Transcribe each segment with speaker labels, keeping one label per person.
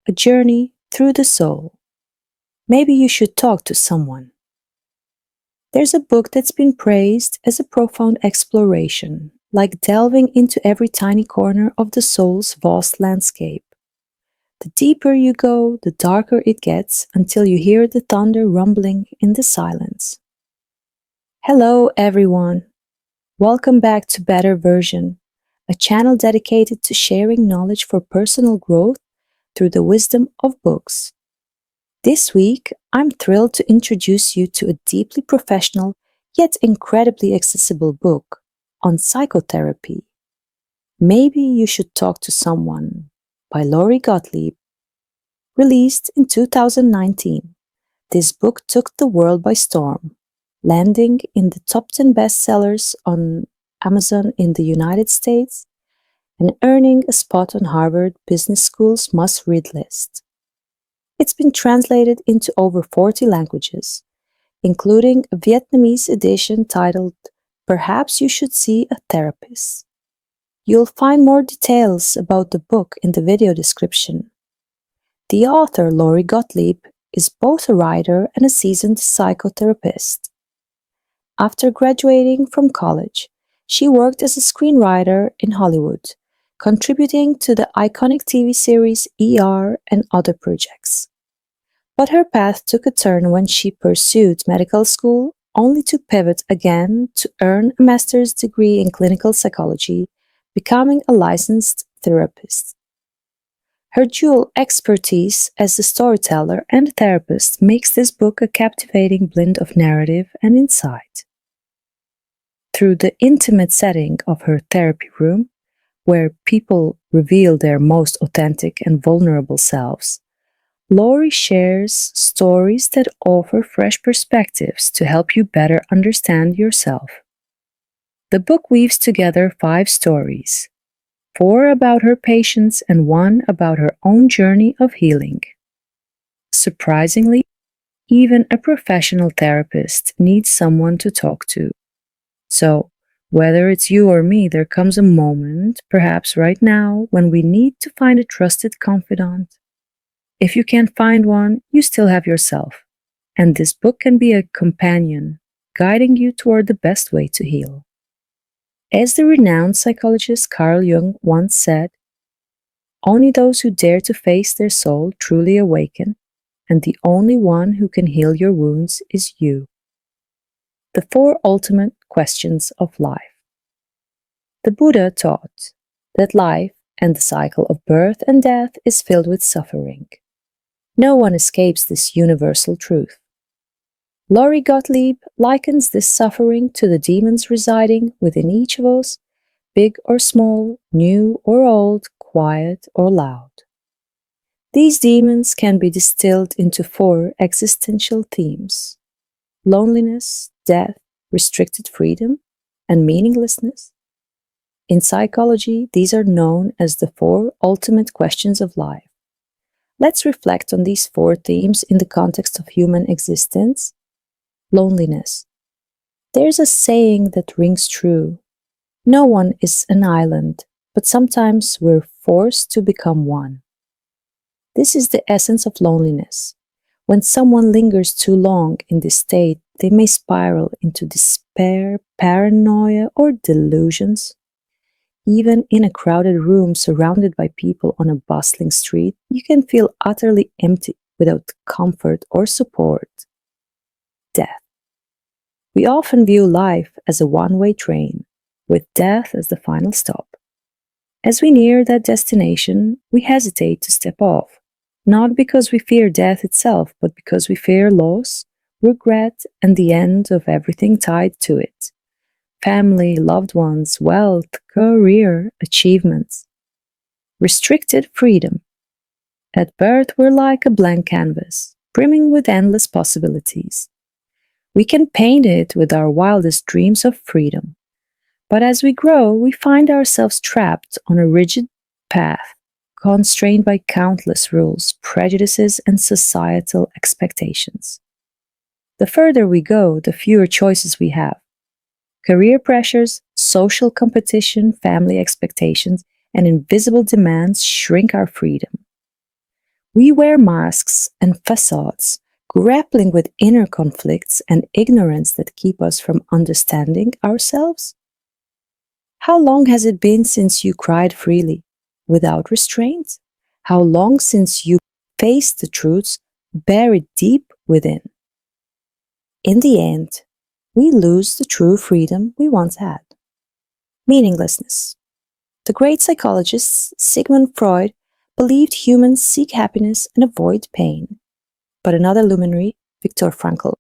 Speaker 1: A Journey Through the Soul. Maybe you should talk to someone. There's a book that's been praised as a profound exploration, like delving into every tiny corner of the soul's vast landscape. The deeper you go, the darker it gets until you hear the thunder rumbling in the silence. Hello, everyone. Welcome back to Better Version, a channel dedicated to sharing knowledge for personal growth through the wisdom of books. This week, I'm thrilled to introduce you to a deeply professional yet incredibly accessible book on psychotherapy. Maybe You Should Talk to Someone by Lori Gottlieb. Released in 2019, this book took the world by storm, landing in the top 10 bestsellers on Amazon in the United States and earning a spot on Harvard Business School's must-read list. It's been translated into over 40 languages, including a Vietnamese edition titled Perhaps You Should See a Therapist. You'll find more details about the book in the video description. The author, Lori Gottlieb, is both a writer and a seasoned psychotherapist. After graduating from college, she worked as a screenwriter in Hollywood, contributing to the iconic TV series ER and other projects. But her path took a turn when she pursued medical school, only to pivot again to earn a master's degree in clinical psychology, becoming a licensed therapist. Her dual expertise as a storyteller and a therapist makes this book a captivating blend of narrative and insight. Through the intimate setting of her therapy room, where people reveal their most authentic and vulnerable selves, Lori shares stories that offer fresh perspectives to help you better understand yourself. The book weaves together 5 stories, 4 about her patients and 1 about her own journey of healing. Surprisingly, even a professional therapist needs someone to talk to. So, whether it's you or me, there comes a moment, perhaps right now, when we need to find a trusted confidant. If you can't find one, you still have yourself, and this book can be a companion, guiding you toward the best way to heal. As the renowned psychologist Carl Jung once said, "Only those who dare to face their soul truly awaken, and the only one who can heal your wounds is you." The 4 ultimate questions of life. The Buddha taught that life and the cycle of birth and death is filled with suffering. No one escapes this universal truth. Lori Gottlieb likens this suffering to the demons residing within each of us, big or small, new or old, quiet or loud. These demons can be distilled into 4 existential themes: loneliness, death, restricted freedom, and meaninglessness. In psychology, these are known as the 4 ultimate questions of life. Let's reflect on these 4 themes in the context of human existence. Loneliness. There's a saying that rings true. No one is an island, but sometimes we're forced to become one. This is the essence of loneliness. When someone lingers too long in this state, they may spiral into despair, paranoia, or delusions. Even in a crowded room surrounded by people on a bustling street, you can feel utterly empty without comfort or support. Death. We often view life as a one-way train, with death as the final stop. As we near that destination, we hesitate to step off, not because we fear death itself, but because we fear loss, regret, and the end of everything tied to it. Family, loved ones, wealth, career, achievements. Restricted freedom. At birth, we're like a blank canvas, brimming with endless possibilities. We can paint it with our wildest dreams of freedom. But as we grow, we find ourselves trapped on a rigid path, constrained by countless rules, prejudices, and societal expectations. The further we go, the fewer choices we have. Career pressures, social competition, family expectations, and invisible demands shrink our freedom. We wear masks and facades, grappling with inner conflicts and ignorance that keep us from understanding ourselves. How long has it been since you cried freely, without restraint? How long since you faced the truths buried deep within? In the end, we lose the true freedom we once had. Meaninglessness. The great psychologist Sigmund Freud believed humans seek happiness and avoid pain. But another luminary, Viktor Frankl,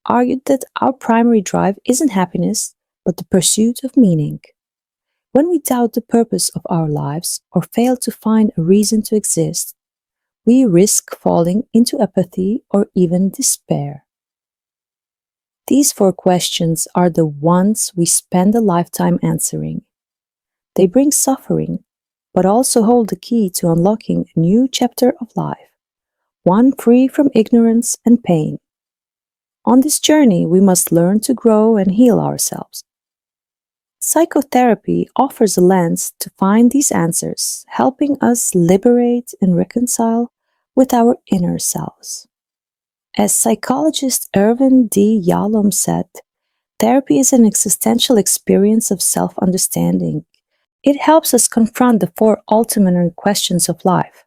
Speaker 1: argued that our primary drive isn't happiness, but the pursuit of meaning. When we doubt the purpose of our lives or fail to find a reason to exist, we risk falling into apathy or even despair. These 4 questions are the ones we spend a lifetime answering. They bring suffering, but also hold the key to unlocking a new chapter of life, one free from ignorance and pain. On this journey, we must learn to grow and heal ourselves. Psychotherapy offers a lens to find these answers, helping us liberate and reconcile with our inner selves. As psychologist Irvin D. Yalom said, therapy is an existential experience of self-understanding. It helps us confront the 4 ultimate questions of life,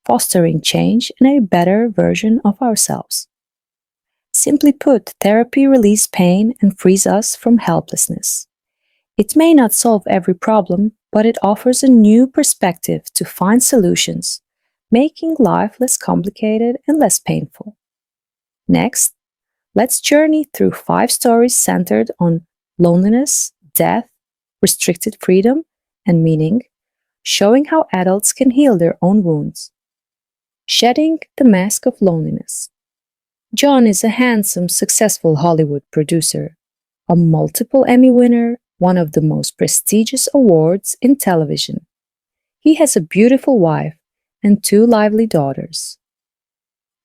Speaker 1: fostering change and a better version of ourselves. Simply put, therapy relieves pain and frees us from helplessness. It may not solve every problem, but it offers a new perspective to find solutions, making life less complicated and less painful. Next, let's journey through 5 stories centered on loneliness, death, restricted freedom, and meaning, showing how adults can heal their own wounds. Shedding the mask of loneliness. John is a handsome, successful Hollywood producer, a multiple Emmy winner, one of the most prestigious awards in television. He has a beautiful wife and 2 lively daughters.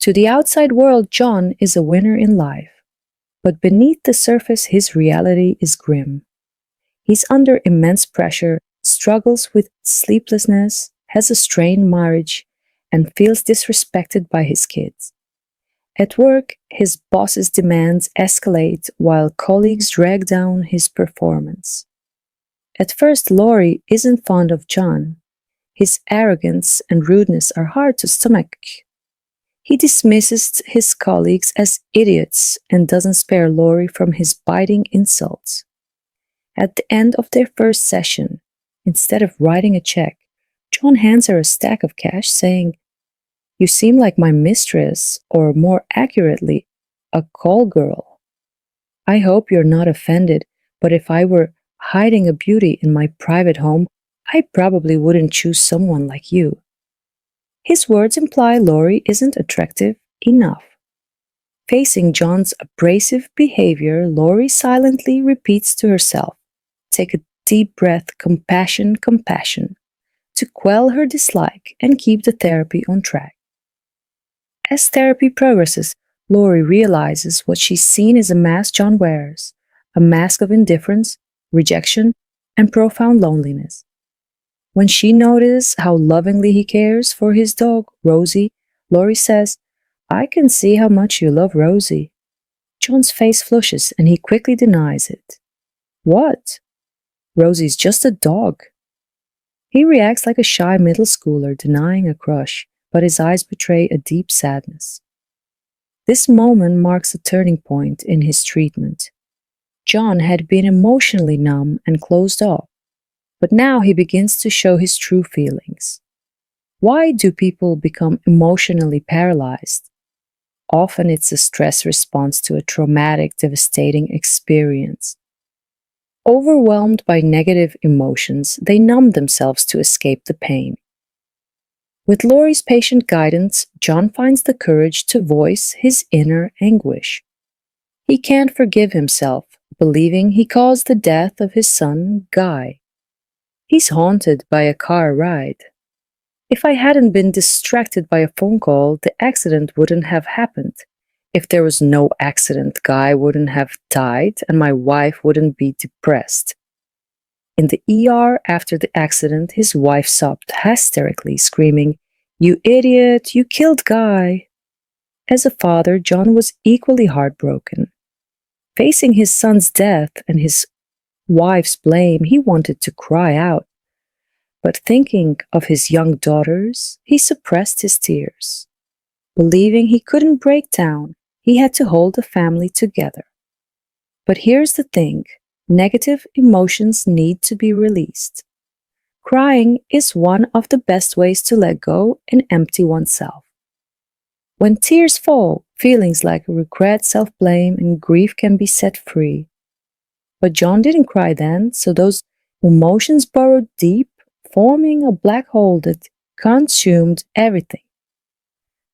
Speaker 1: To the outside world, John is a winner in life, but beneath the surface, his reality is grim. He's under immense pressure, struggles with sleeplessness, has a strained marriage, and feels disrespected by his kids. At work, his boss's demands escalate while colleagues drag down his performance. At first, Lori isn't fond of John. His arrogance and rudeness are hard to stomach. He dismisses his colleagues as idiots and doesn't spare Lori from his biting insults. At the end of their first session, instead of writing a check, John hands her a stack of cash saying, "You seem like my mistress, or more accurately, a call girl. I hope you're not offended, but if I were hiding a beauty in my private home, I probably wouldn't choose someone like you." His words imply Lori isn't attractive enough. Facing John's abrasive behavior, Lori silently repeats to herself, "Take a deep breath, compassion, compassion," to quell her dislike and keep the therapy on track. As therapy progresses, Lori realizes what she's seen is a mask John wears, a mask of indifference, rejection, and profound loneliness. When she notices how lovingly he cares for his dog, Rosie, Lori says, "I can see how much you love Rosie." John's face flushes and he quickly denies it. "What? Rosie's just a dog." He reacts like a shy middle schooler denying a crush, but his eyes betray a deep sadness. This moment marks a turning point in his treatment. John had been emotionally numb and closed off, but now he begins to show his true feelings. Why do people become emotionally paralyzed? Often it's a stress response to a traumatic, devastating experience. Overwhelmed by negative emotions, they numb themselves to escape the pain. With Lori's patient guidance, John finds the courage to voice his inner anguish. He can't forgive himself, believing he caused the death of his son, Guy. He's haunted by a car ride. "If I hadn't been distracted by a phone call, the accident wouldn't have happened. If there was no accident, Guy wouldn't have died and my wife wouldn't be depressed." In the ER after the accident, his wife sobbed hysterically, screaming, "You idiot, you killed Guy." As a father, John was equally heartbroken. Facing his son's death and his wife's blame, he wanted to cry out. But thinking of his young daughters, he suppressed his tears. Believing he couldn't break down, he had to hold the family together. But here's the thing, negative emotions need to be released. Crying is one of the best ways to let go and empty oneself. When tears fall, feelings like regret, self-blame, and grief can be set free. But John didn't cry then, so those emotions burrowed deep, forming a black hole that consumed everything.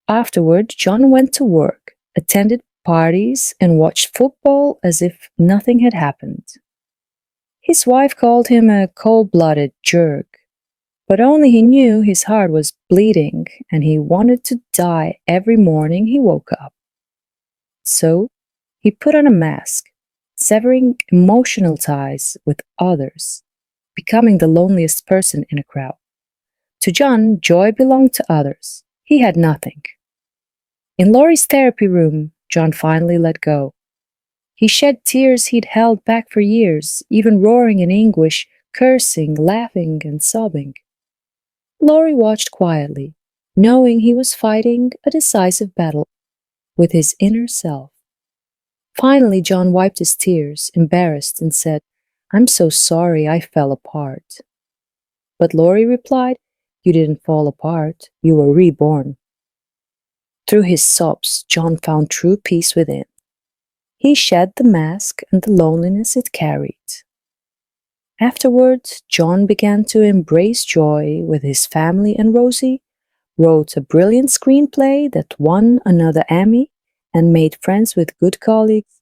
Speaker 1: Afterward, John went to work, attended parties, and watched football as if nothing had happened. His wife called him a cold-blooded jerk, but only he knew his heart was bleeding and he wanted to die every morning he woke up. So he put on a mask, severing emotional ties with others, becoming the loneliest person in a crowd. To John, joy belonged to others. He had nothing. In Lori's therapy room, John finally let go. He shed tears he'd held back for years, even roaring in anguish, cursing, laughing, and sobbing. Lori watched quietly, knowing he was fighting a decisive battle with his inner self. Finally, John wiped his tears, embarrassed, and said, "I'm so sorry I fell apart." But Lori replied, "You didn't fall apart, you were reborn." Through his sobs, John found true peace within. He shed the mask and the loneliness it carried. Afterwards, John began to embrace joy with his family, and Rosie wrote a brilliant screenplay that won another Emmy and made friends with good colleagues,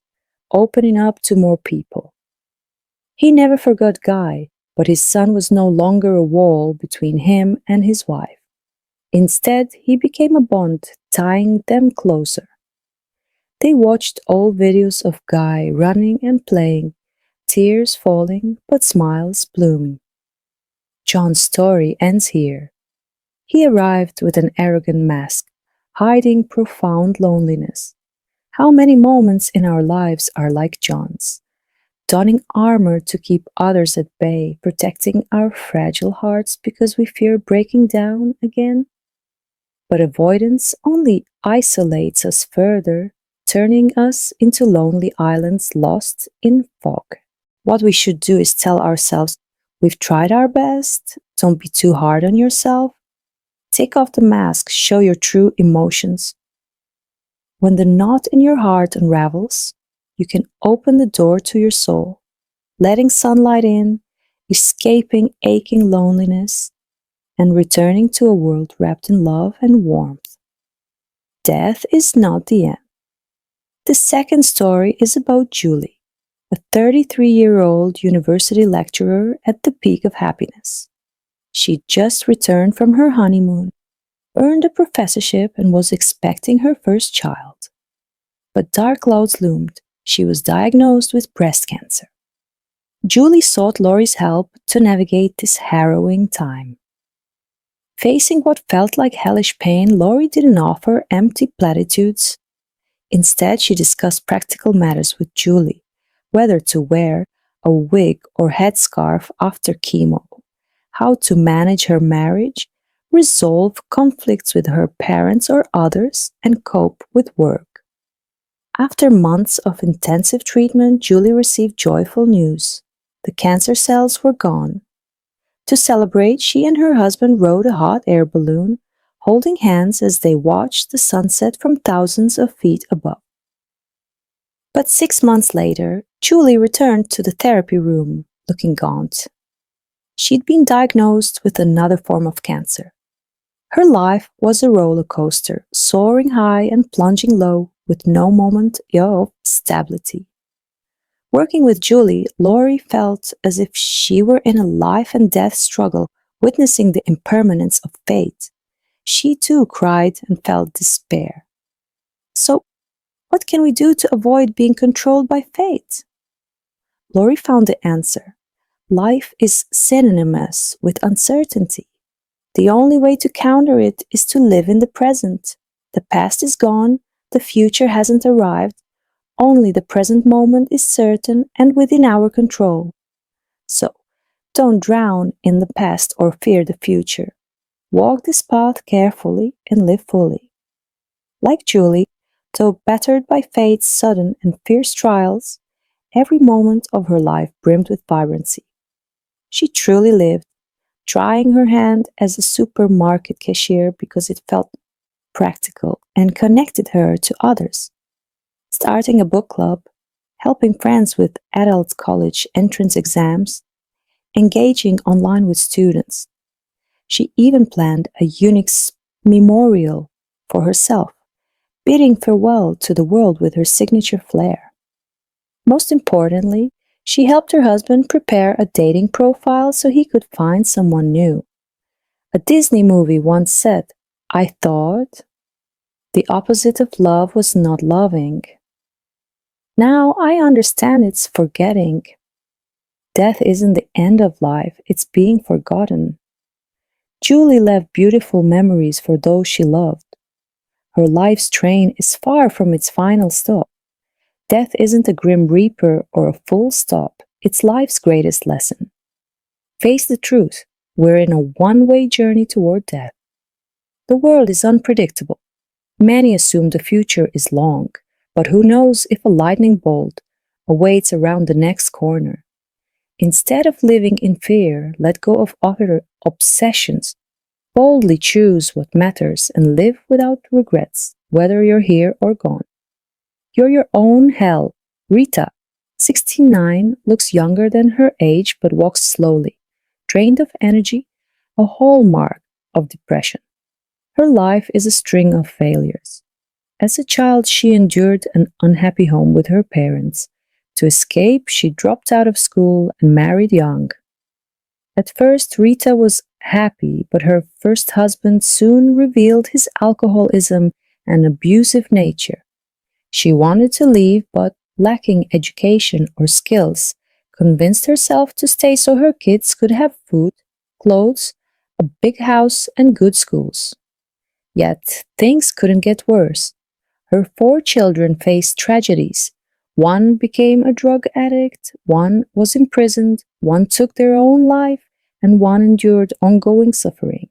Speaker 1: opening up to more people. He never forgot Guy, but his son was no longer a wall between him and his wife. Instead, he became a bond, tying them closer. They watched old videos of Guy running and playing, tears falling but smiles blooming. John's story ends here. He arrived with an arrogant mask, hiding profound loneliness. How many moments in our lives are like John's, donning armor to keep others at bay, protecting our fragile hearts because we fear breaking down again? But avoidance only isolates us further, turning us into lonely islands lost in fog. What we should do is tell ourselves, we've tried our best, don't be too hard on yourself. Take off the mask, show your true emotions. When the knot in your heart unravels, you can open the door to your soul, letting sunlight in, escaping aching loneliness, and returning to a world wrapped in love and warmth. Death is not the end. The second story is about Julie, a 33-year-old university lecturer at the peak of happiness. She'd just returned from her honeymoon, earned a professorship, and was expecting her first child. But dark clouds loomed. She was diagnosed with breast cancer. Julie sought Lori's help to navigate this harrowing time. Facing what felt like hellish pain, Lori didn't offer empty platitudes. Instead, she discussed practical matters with Julie, whether to wear a wig or headscarf after chemo, how to manage her marriage, resolve conflicts with her parents or others, and cope with work. After months of intensive treatment, Julie received joyful news. The cancer cells were gone. To celebrate, she and her husband rode a hot air balloon, holding hands as they watched the sunset from thousands of feet above. But 6 months later, Julie returned to the therapy room, looking gaunt. She'd been diagnosed with another form of cancer. Her life was a roller coaster, soaring high and plunging low, with no moment of stability. Working with Julie, Lori felt as if she were in a life and death struggle, witnessing the impermanence of fate. She too cried and felt despair. So, what can we do to avoid being controlled by fate? Lori found the answer. Life is synonymous with uncertainty. The only way to counter it is to live in the present. The past is gone, the future hasn't arrived, only the present moment is certain and within our control. So, don't drown in the past or fear the future. Walk this path carefully and live fully. Like Julie, though battered by fate's sudden and fierce trials, every moment of her life brimmed with vibrancy. She truly lived, trying her hand as a supermarket cashier because it felt practical and connected her to others. Starting a book club, helping friends with adult college entrance exams, engaging online with students. She even planned a unique memorial for herself, bidding farewell to the world with her signature flair. Most importantly, she helped her husband prepare a dating profile so he could find someone new. A Disney movie once said, "I thought the opposite of love was not loving. Now I understand it's forgetting. Death isn't the end of life, it's being forgotten." Julie left beautiful memories for those she loved. Her life's train is far from its final stop. Death isn't a grim reaper or a full stop, it's life's greatest lesson. Face the truth, we're in a one-way journey toward death. The world is unpredictable. Many assume the future is long, but who knows if a lightning bolt awaits around the next corner. Instead of living in fear, let go of other obsessions. Boldly choose what matters and live without regrets, whether you're here or gone. You're your own hell. Rita, 69, looks younger than her age but walks slowly, drained of energy, a hallmark of depression. Her life is a string of failures. As a child, she endured an unhappy home with her parents. To escape, she dropped out of school and married young. At first, Rita was happy, but her first husband soon revealed his alcoholism and abusive nature. She wanted to leave, but lacking education or skills, convinced herself to stay so her kids could have food, clothes, a big house, and good schools. Yet things couldn't get worse. Her 4 children faced tragedies. One became a drug addict, one was imprisoned, one took their own life, and one endured ongoing suffering.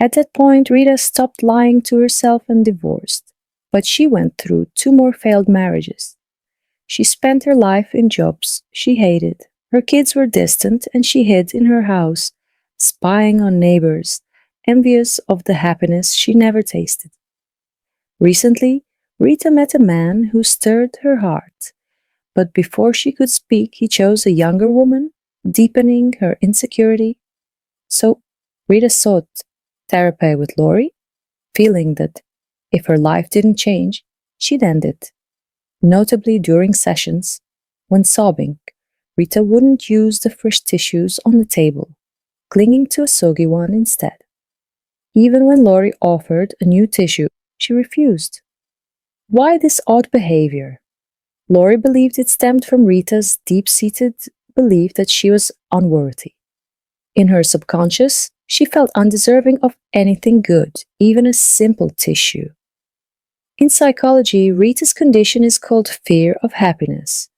Speaker 1: At that point, Rita stopped lying to herself and divorced, but she went through 2 more failed marriages. She spent her life in jobs she hated. Her kids were distant and she hid in her house, spying on neighbors, envious of the happiness she never tasted. Recently, Rita met a man who stirred her heart, but before she could speak, he chose a younger woman, deepening her insecurity. So, Rita sought therapy with Lori, feeling that if her life didn't change, she'd end it. Notably during sessions, when sobbing, Rita wouldn't use the fresh tissues on the table, clinging to a soggy one instead. Even when Lori offered a new tissue, she refused. Why this odd behavior? Lori believed it stemmed from Rita's deep-seated belief that she was unworthy. In her subconscious, she felt undeserving of anything good, even a simple tissue. In psychology, Rita's condition is called fear of happiness.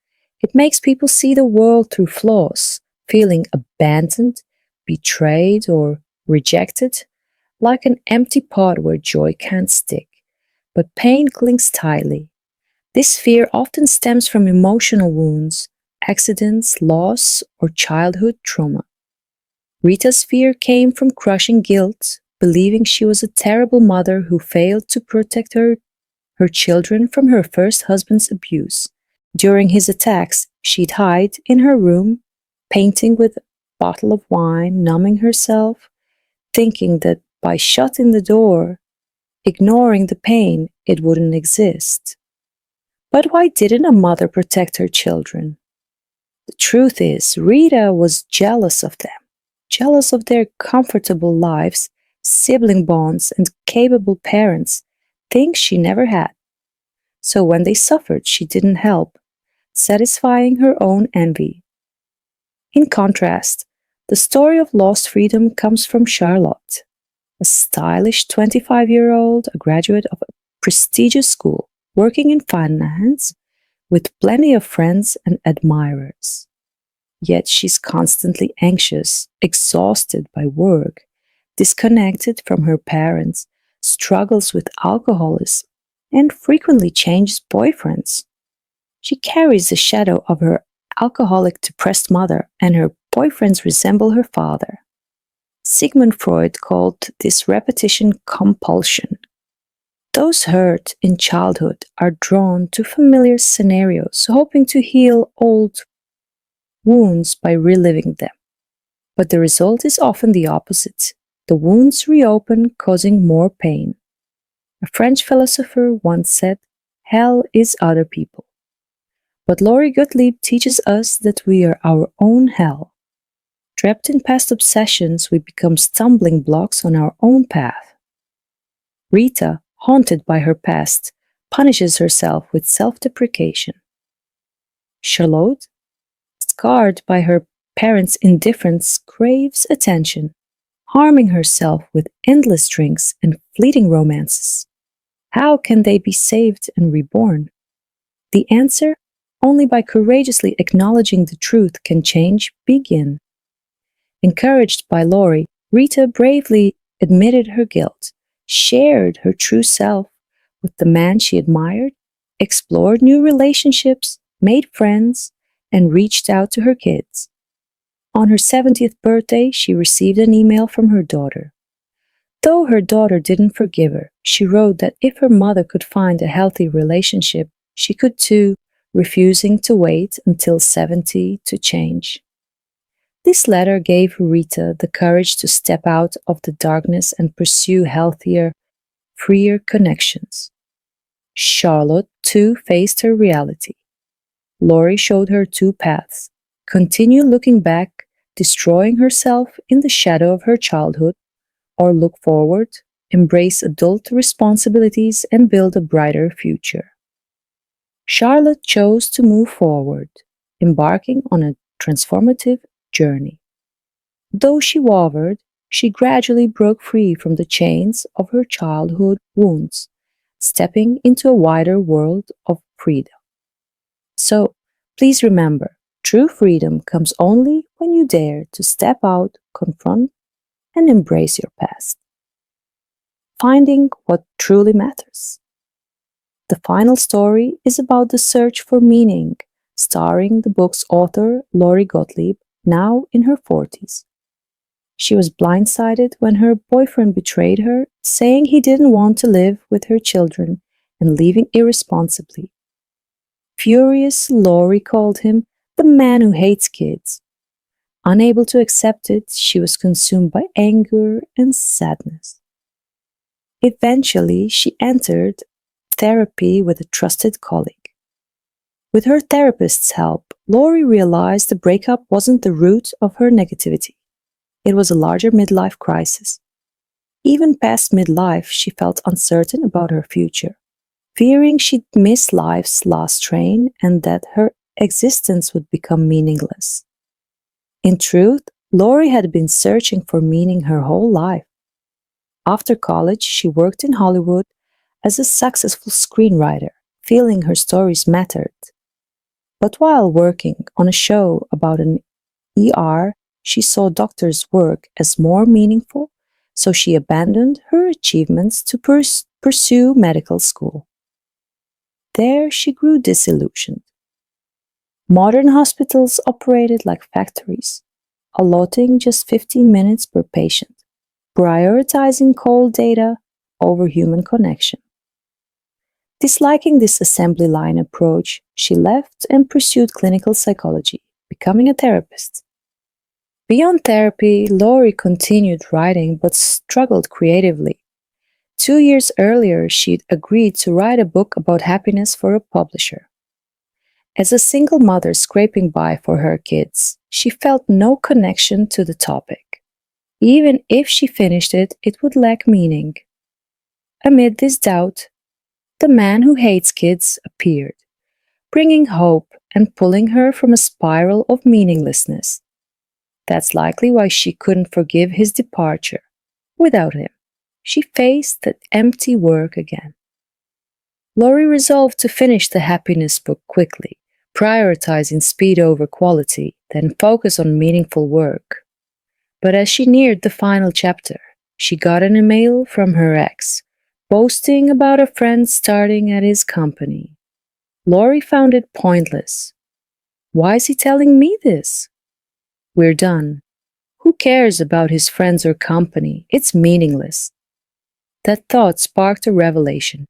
Speaker 1: It makes people see the world through flaws, feeling abandoned, betrayed, or rejected, like an empty pot where joy can't stick, but pain clings tightly. This fear often stems from emotional wounds, accidents, loss, or childhood trauma. Rita's fear came from crushing guilt, believing she was a terrible mother who failed to protect her children from her first husband's abuse. During his attacks, she'd hide in her room, painting with a bottle of wine, numbing herself, thinking that by shutting the door, ignoring the pain, it wouldn't exist. But why didn't a mother protect her children? The truth is, Rita was jealous of them, jealous of their comfortable lives, sibling bonds, and capable parents, things she never had. So when they suffered, she didn't help, satisfying her own envy. In contrast, The story of lost freedom comes from Charlotte, a stylish 25-year-old, a graduate of a prestigious school, working in finance with plenty of friends and admirers. Yet she's constantly anxious, exhausted by work, disconnected from her parents, struggles with alcoholism, and frequently changes boyfriends. She carries the shadow of her alcoholic, depressed mother, and her boyfriends resemble her father. Sigmund Freud called this repetition compulsion. Those hurt in childhood are drawn to familiar scenarios, hoping to heal old wounds by reliving them. But the result is often the opposite. The wounds reopen, causing more pain. A French philosopher once said, "Hell is other people." But Lori Gottlieb teaches us that we are our own hell. Trapped in past obsessions, we become stumbling blocks on our own path. Rita, haunted by her past, punishes herself with self-deprecation. Charlotte, scarred by her parents' indifference, craves attention, harming herself with endless drinks and fleeting romances. How can they be saved and reborn? The answer? Only by courageously acknowledging the truth can change begin. Encouraged by Lori, Rita bravely admitted her guilt, shared her true self with the man she admired, explored new relationships, made friends, and reached out to her kids. On her 70th birthday, she received an email from her daughter. Though her daughter didn't forgive her, she wrote that if her mother could find a healthy relationship, she could too, refusing to wait until 70 to change. This letter gave Rita the courage to step out of the darkness and pursue healthier, freer connections. Charlotte, too, faced her reality. Lori showed her two paths: continue looking back, destroying herself in the shadow of her childhood, or look forward, embrace adult responsibilities, and build a brighter future. Charlotte chose to move forward, embarking on a transformative journey. Though she wavered, she gradually broke free from the chains of her childhood wounds, stepping into a wider world of freedom. So, please remember, true freedom comes only when you dare to step out, confront, and embrace your past. Finding what truly matters. The final story is about the search for meaning, starring the book's author, Lori Gottlieb, now in her 40s. She was blindsided when her boyfriend betrayed her, saying he didn't want to live with her children and leaving irresponsibly. Furious, Lori called him the man who hates kids. Unable to accept it, she was consumed by anger and sadness. Eventually, she entered therapy with a trusted colleague. With her therapist's help, Lori realized the breakup wasn't the root of her negativity. It was a larger midlife crisis. Even past midlife, she felt uncertain about her future, fearing she'd miss life's last train and that her existence would become meaningless. In truth, Lori had been searching for meaning her whole life. After college, she worked in Hollywood as a successful screenwriter, feeling her stories mattered. But while working on a show about an ER, she saw doctors' work as more meaningful, so she abandoned her achievements to pursue medical school. There she grew disillusioned. Modern hospitals operated like factories, allotting just 15 minutes per patient, prioritizing cold data over human connection. Disliking this assembly line approach, she left and pursued clinical psychology, becoming a therapist. Beyond therapy, Lori continued writing but struggled creatively. 2 years earlier, she'd agreed to write a book about happiness for a publisher. As a single mother scraping by for her kids, she felt no connection to the topic. Even if she finished it, it would lack meaning. Amid this doubt, the man who hates kids appeared, bringing hope and pulling her from a spiral of meaninglessness. That's likely why she couldn't forgive his departure. Without him, she faced that empty work again. Lori resolved to finish the happiness book quickly, prioritizing speed over quality, then focus on meaningful work. But as she neared the final chapter, she got an email from her ex, boasting about a friend starting at his company. Lori found it pointless. Why is he telling me this? We're done. Who cares about his friends or company? It's meaningless. That thought sparked a revelation.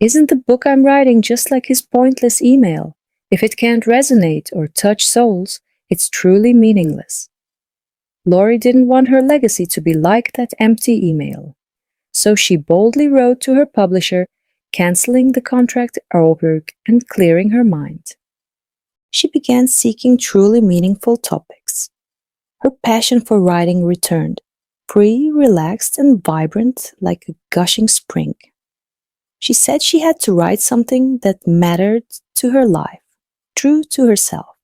Speaker 1: Isn't the book I'm writing just like his pointless email? If it can't resonate or touch souls, it's truly meaningless. Lori didn't want her legacy to be like that empty email. So she boldly wrote to her publisher, canceling the contract over and clearing her mind. She began seeking truly meaningful topics. Her passion for writing returned, free, relaxed, and vibrant like a gushing spring. She said she had to write something that mattered to her life, true to herself.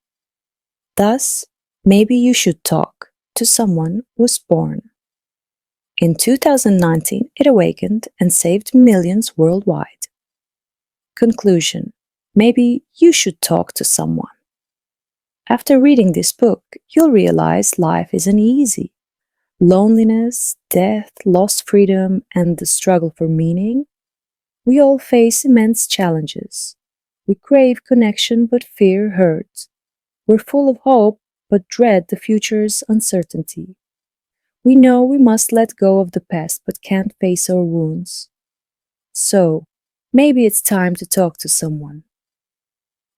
Speaker 1: Thus, Maybe You Should Talk to Someone was born. In 2019, it awakened and saved millions worldwide. Conclusion: maybe you should talk to someone. After reading this book, you'll realize life isn't easy. Loneliness, death, lost freedom, and the struggle for meaning. We all face immense challenges. We crave connection but fear hurt. We're full of hope but dread the future's uncertainty. We know we must let go of the past but can't face our wounds. So, maybe it's time to talk to someone.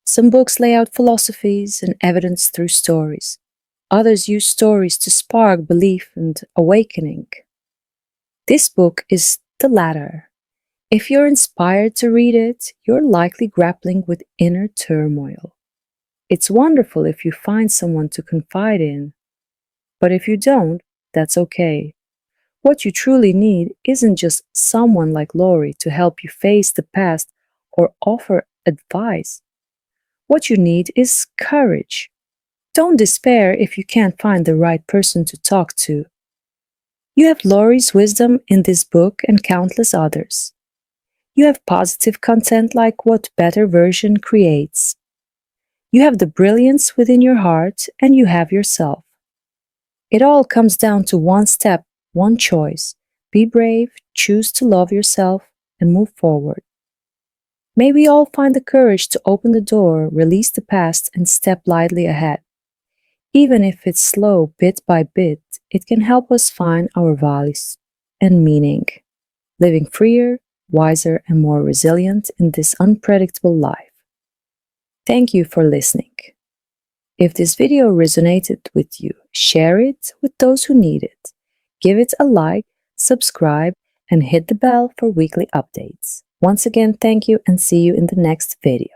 Speaker 1: Some books lay out philosophies and evidence through stories. Others use stories to spark belief and awakening. This book is the latter. If you're inspired to read it, you're likely grappling with inner turmoil. It's wonderful if you find someone to confide in. But if you don't, that's okay. What you truly need isn't just someone like Lori to help you face the past or offer advice. What you need is courage. Don't despair if you can't find the right person to talk to. You have Lori's wisdom in this book and countless others. You have positive content like what Better Version creates. You have the brilliance within your heart, and you have yourself. It all comes down to one step, one choice. Be brave, choose to love yourself, and move forward. May we all find the courage to open the door, release the past, and step lightly ahead. Even if it's slow, bit by bit, it can help us find our values and meaning, living freer, wiser, and more resilient in this unpredictable life. Thank you for listening. If this video resonated with you, share it with those who need it. Give it a like, subscribe, and hit the bell for weekly updates. Once again, thank you and see you in the next video.